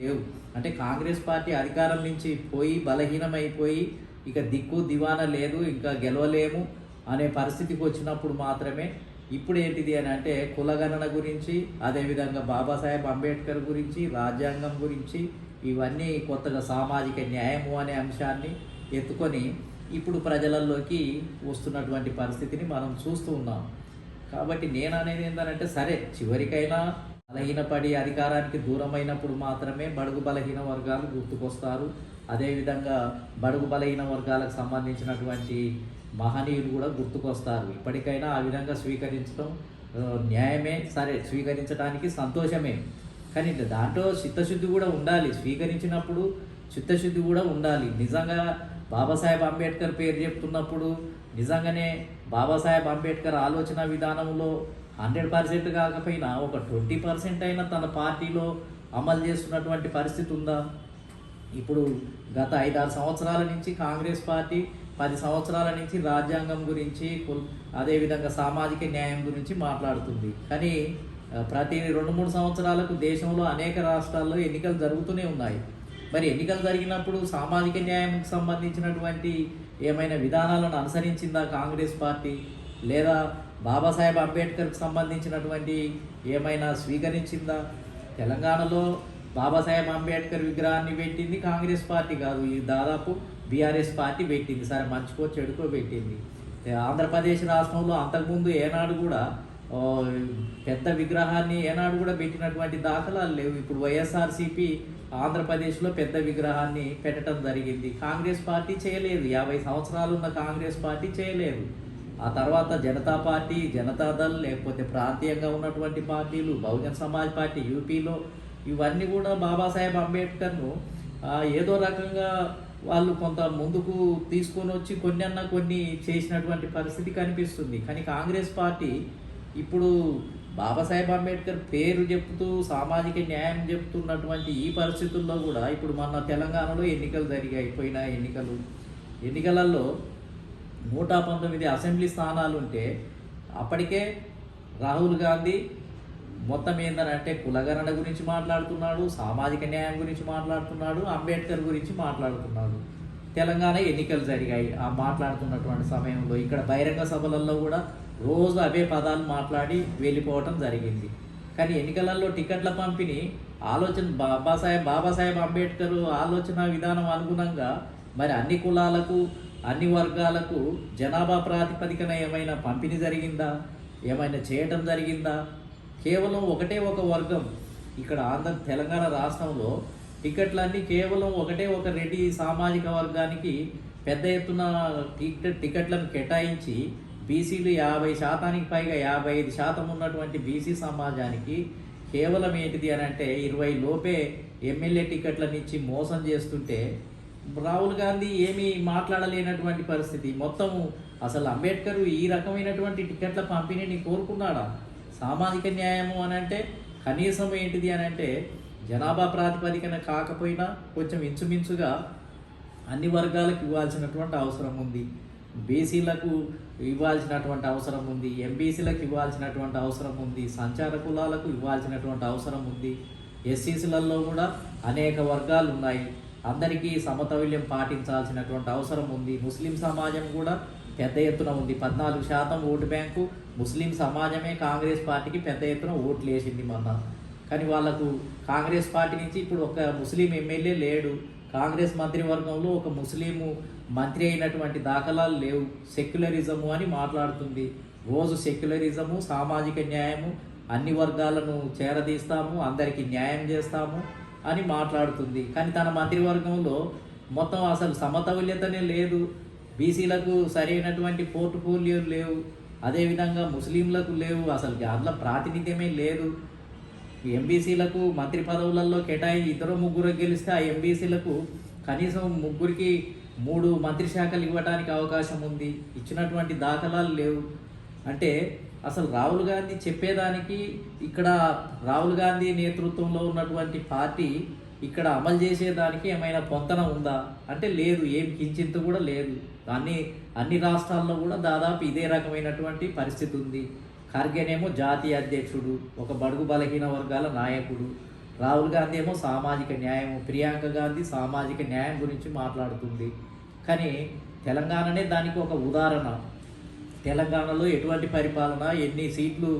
లేవు. అంటే కాంగ్రెస్ పార్టీ అధికారం నుంచి పోయి బలహీనమైపోయి ఇక దిక్కు దివానా లేదు, ఇంకా గెలవలేము అనే పరిస్థితికి వచ్చినప్పుడు మాత్రమే ఇప్పుడు ఏంటిది అని అంటే కులగణన గురించి, అదేవిధంగా బాబాసాహెబ్ అంబేద్కర్ గురించి, రాజ్యాంగం గురించి, ఇవన్నీ కొత్తగా సామాజిక న్యాయము అనే అంశాన్ని ఎత్తుకొని ఇప్పుడు ప్రజలలోకి వస్తున్నటువంటి పరిస్థితిని మనం చూస్తూ ఉన్నాం. కాబట్టి నేను అనేది ఏంటంటే సరే, చివరికైనా బలహీనపడి అధికారానికి దూరమైనప్పుడు మాత్రమే బడుగు బలహీన వర్గాలు గుర్తుకొస్తారు. అదేవిధంగా బడుగు బలహీన వర్గాలకు సంబంధించినటువంటి మహనీయులు కూడా గుర్తుకొస్తారు. ఇప్పటికైనా ఆ విధంగా స్వీకరించడం న్యాయమే, సరే స్వీకరించడానికి సంతోషమే. కానీ దాంట్లో చిత్తశుద్ధి కూడా ఉండాలి. స్వీకరించినప్పుడు చిత్తశుద్ధి కూడా ఉండాలి. నిజంగా బాబాసాహెబ్ అంబేద్కర్ పేరు చెప్తున్నప్పుడు నిజంగానే బాబాసాహెబ్ అంబేద్కర్ ఆలోచన విధానంలో 100% కాకపోయినా ఒక 20% అయినా తన పార్టీలో అమలు చేస్తున్నటువంటి పరిస్థితి ఉందా? ఇప్పుడు గత 5-6 సంవత్సరాల నుంచి కాంగ్రెస్ పార్టీ 10 సంవత్సరాల నుంచి రాజ్యాంగం గురించి, అదేవిధంగా సామాజిక న్యాయం గురించి మాట్లాడుతుంది. కానీ ప్రతి 2-3 సంవత్సరాలకు దేశంలో అనేక రాష్ట్రాల్లో ఎన్నికలు జరుగుతూనే ఉన్నాయి. మరి ఎన్నికలు జరిగినప్పుడు సామాజిక న్యాయంకి సంబంధించినటువంటి ఏమైనా విధానాలను అనుసరించిందా కాంగ్రెస్ పార్టీ? లేదా బాబాసాహెబ్ అంబేద్కర్కి సంబంధించినటువంటి ఏమైనా స్వీకరించిందా? తెలంగాణలో బాబాసాహెబ్ అంబేద్కర్ విగ్రహాన్ని పెట్టింది కాంగ్రెస్ పార్టీ కాదు, ఇది దాదాపు బీఆర్ఎస్ పార్టీ పెట్టింది. సరే మంచికో చెడుకో పెట్టింది. ఆంధ్రప్రదేశ్ రాష్ట్రంలో అంతకుముందు ఏనాడు కూడా పెద్ద విగ్రహాన్ని ఏనాడు కూడా పెట్టినటువంటి దాఖలాలు లేవు. ఇప్పుడు వైఎస్ఆర్సీపీ ఆంధ్రప్రదేశ్లో పెద్ద విగ్రహాన్ని పెట్టడం జరిగింది. కాంగ్రెస్ పార్టీ చేయలేదు. 50 సంవత్సరాలు ఉన్న కాంగ్రెస్ పార్టీ చేయలేదు. ఆ తర్వాత జనతా పార్టీ, జనతాదళ్, లేకపోతే ప్రాంతీయంగా ఉన్నటువంటి పార్టీలు, బహుజన్ సమాజ్ పార్టీ యూపీలో, ఇవన్నీ కూడా బాబాసాహెబ్ అంబేద్కర్ను ఏదో రకంగా వాళ్ళు కొంత ముందుకు తీసుకొని వచ్చి కొన్ని చేసినటువంటి పరిస్థితి కనిపిస్తుంది. కానీ కాంగ్రెస్ పార్టీ ఇప్పుడు బాబాసాహెబ్ అంబేద్కర్ పేరు చెప్తూ సామాజిక న్యాయం చెప్తున్నటువంటి ఈ పరిస్థితుల్లో కూడా ఇప్పుడు మన తెలంగాణలో ఎన్నికలు జరిగాయి. పోయిన ఎన్నికలలో 119 అసెంబ్లీ స్థానాలు ఉంటే అప్పటికే రాహుల్ గాంధీ మొత్తం ఏంటంటే కులగణన గురించి మాట్లాడుతున్నాడు, సామాజిక న్యాయం గురించి మాట్లాడుతున్నాడు, అంబేద్కర్ గురించి మాట్లాడుతున్నాడు. తెలంగాణ ఎన్నికలు జరిగాయి. ఆ మాట్లాడుతున్నటువంటి సమయంలో ఇక్కడ బహిరంగ సభలలో కూడా రోజు అవే పదాలు మాట్లాడి వెళ్ళిపోవటం జరిగింది. కానీ ఎన్నికలలో టికెట్ల పంపిణీ ఆలోచన బాబాసాహెబ్ అంబేద్కర్ ఆలోచన విధానం అనుగుణంగా మరి అన్ని కులాలకు, అన్ని వర్గాలకు జనాభా ప్రాతిపదికన ఏమైనా పంపిణీ జరిగిందా? ఏమైనా చేయటం జరిగిందా? కేవలం ఒకటే ఒక వర్గం ఇక్కడ తెలంగాణ రాష్ట్రంలో టికెట్లన్నీ కేవలం ఒకటే ఒక రెడ్డి సామాజిక వర్గానికి పెద్ద ఎత్తున టికెట్లను కేటాయించి బీసీలు 50% పైగా 55% ఉన్నటువంటి బీసీ సమాజానికి కేవలం ఏంటిది అని అంటే 20 లోపే ఎమ్మెల్యే టికెట్లను ఇచ్చి మోసం చేస్తుంటే రాహుల్ గాంధీ ఏమీ మాట్లాడలేనటువంటి పరిస్థితి. మొత్తము అసలు అంబేద్కర్ ఈ రకమైనటువంటి టికెట్ల పంపిణీని కోరుకున్నాడా? సామాజిక న్యాయము అని అంటే కనీసం ఏంటిది అని అంటే జనాభా ప్రాతిపదికన కాకపోయినా కొంచెం ఇంచుమించుగా అన్ని వర్గాలకు ఇవ్వాల్సినటువంటి అవసరం ఉంది. బీసీలకు ఇవ్వాల్సినటువంటి అవసరం ఉంది, ఎంబీసీలకు ఇవ్వాల్సినటువంటి అవసరం ఉంది, సంచార కులాలకు ఇవ్వాల్సినటువంటి అవసరం ఉంది. ఎస్సీసీలలో కూడా అనేక వర్గాలు ఉన్నాయి. అందరికీ సమతౌల్యం పాటించాల్సినటువంటి అవసరం ఉంది. ముస్లిం సమాజం కూడా పెద్ద ఎత్తున ఉంది. 14% ఓటు బ్యాంకు ముస్లిం సమాజమే కాంగ్రెస్ పార్టీకి పెద్ద ఎత్తున ఓట్లు వేసింది మొన్న. కానీ వాళ్లకు కాంగ్రెస్ పార్టీ నుంచి ఇప్పుడు ఒక ముస్లిం ఎమ్మెల్యే లేడు. కాంగ్రెస్ మంత్రివర్గంలో ఒక ముస్లిము మంత్రి అయినటువంటి దాఖలాలు లేవు. సెక్యులరిజము అని మాట్లాడుతుంది. రోజు సెక్యులరిజము, సామాజిక న్యాయము, అన్ని వర్గాలను చేరదీస్తాము, అందరికీ న్యాయం చేస్తాము అని మాట్లాడుతుంది. కానీ తన మంత్రివర్గంలో మొత్తం అసలు సమతౌల్యతనే లేదు. బీసీలకు సరైనటువంటి పోర్ట్ఫోలియోలు లేవు, అదేవిధంగా ముస్లింలకు లేవు, అసలు దాంట్లో ప్రాతినిధ్యమే లేదు. ఎంబీసీలకు మంత్రి పదవులలో కేటాయించి 2-3 గెలిస్తే ఆ ఎంబీసీలకు కనీసం 3కి 3 మంత్రి శాఖలు ఇవ్వడానికి అవకాశం ఉంది. ఇచ్చినటువంటి దాఖలాలు లేవు. అంటే అసలు రాహుల్ గాంధీ చెప్పేదానికి ఇక్కడ రాహుల్ గాంధీ నేతృత్వంలో ఉన్నటువంటి పార్టీ ఇక్కడ అమలు చేసేదానికి ఏమైనా పొంతన ఉందా అంటే లేదు, ఏం కించింత కూడా లేదు. అన్ని రాష్ట్రాల్లో కూడా దాదాపు ఇదే రకమైనటువంటి పరిస్థితి ఉంది. ఖర్గేనేమో జాతీయ అధ్యక్షుడు, ఒక బడుగు బలహీన వర్గాల నాయకుడు. రాహుల్ గాంధీ ఏమో సామాజిక న్యాయం, ప్రియాంక గాంధీ సామాజిక న్యాయం గురించి మాట్లాడుతుంది. కానీ తెలంగాణనే దానికి ఒక ఉదాహరణ. తెలంగాణలో ఎటువంటి పరిపాలన, ఎన్ని సీట్లు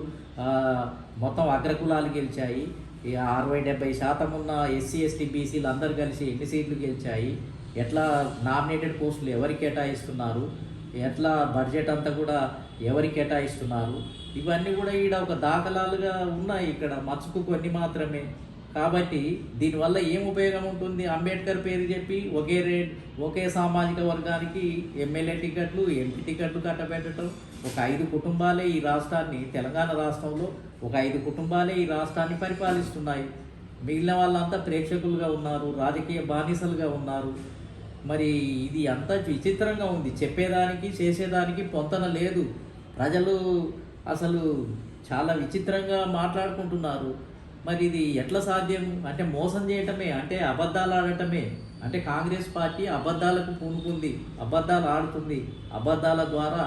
మొత్తం అగ్రకులాలు గెలిచాయి, 60-70% ఉన్న ఎస్సీ ఎస్టీ బీసీలు అందరు కలిసి ఎన్ని సీట్లు గెలిచాయి, ఎట్లా నామినేటెడ్ పోస్టులు ఎవరికి కేటాయిస్తున్నారు, ఎట్లా బడ్జెట్ అంతా కూడా ఎవరికి కేటాయిస్తున్నారు, ఇవన్నీ కూడా ఈడ ఒక దాఖలాలుగా ఉన్నాయి. ఇక్కడ మచ్చుకు కొన్ని మాత్రమే. కాబట్టి దీనివల్ల ఏం ఉపయోగం ఉంటుంది? అంబేద్కర్ పేరు చెప్పి ఒకే సామాజిక వర్గానికి ఎమ్మెల్యే టికెట్లు, ఎంపీ టికెట్లు కట్టబెట్టడం. ఒక 5 కుటుంబాలే ఈ రాష్ట్రాన్ని, తెలంగాణ రాష్ట్రంలో ఒక 5 కుటుంబాలే ఈ రాష్ట్రాన్ని పరిపాలిస్తున్నాయి. మిగిలిన వాళ్ళంతా ప్రేక్షకులుగా ఉన్నారు, రాజకీయ బానిసలుగా ఉన్నారు. మరి ఇది అంత విచిత్రంగా ఉంది. చెప్పేదానికి చేసేదానికి పొంతన లేదు. ప్రజలు అసలు చాలా విచిత్రంగా మాట్లాడుకుంటున్నారు. మరి ఇది ఎట్లా సాధ్యం? అంటే మోసం చేయటమే, అంటే అబద్ధాలు ఆడటమే. అంటే కాంగ్రెస్ పార్టీ అబద్ధాలకు పూనుకుంది, అబద్ధాలు ఆడుతుంది, అబద్ధాల ద్వారా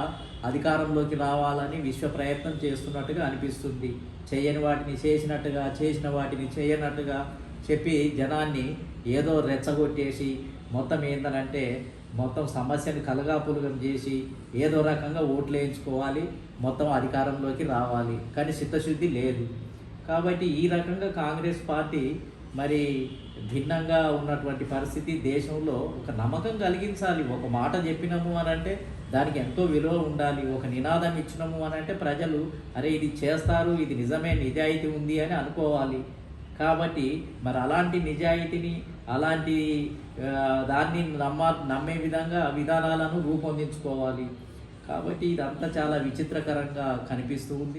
అధికారంలోకి రావాలని విశ్వ ప్రయత్నం చేస్తున్నట్టుగా అనిపిస్తుంది. చేయని వాటిని చేసినట్టుగా, చేసిన వాటిని చేయనట్టుగా చెప్పి జనాన్ని ఏదో రెచ్చగొట్టేసి మొత్తం ఏంటనంటే మొత్తం సమస్యను కలగాపులగం చేసి ఏదో రకంగా ఓట్లు వేయించుకోవాలి, మొత్తం అధికారంలోకి రావాలి. కానీ చిత్తశుద్ధి లేదు. కాబట్టి ఈ రకంగా కాంగ్రెస్ పార్టీ మరి భిన్నంగా ఉన్నటువంటి పరిస్థితి. దేశంలో ఒక నమ్మకం కలిగించాలి. ఒక మాట చెప్పినాము అని అంటే దానికి ఎంతో విలువ ఉండాలి. ఒక నినాదం ఇచ్చినాము అని అంటే ప్రజలు అరే ఇది చేస్తారు, ఇది నిజమే, నిజాయితీ ఉంది అని అనుకోవాలి. కాబట్టి మరి అలాంటి నిజాయితీని, అలాంటి దాన్ని నమ్మే విధంగా విధానాలను రూపొందించుకోవాలి. కాబట్టి ఇదంతా చాలా విచిత్రకరంగా కనిపిస్తూ ఉంది.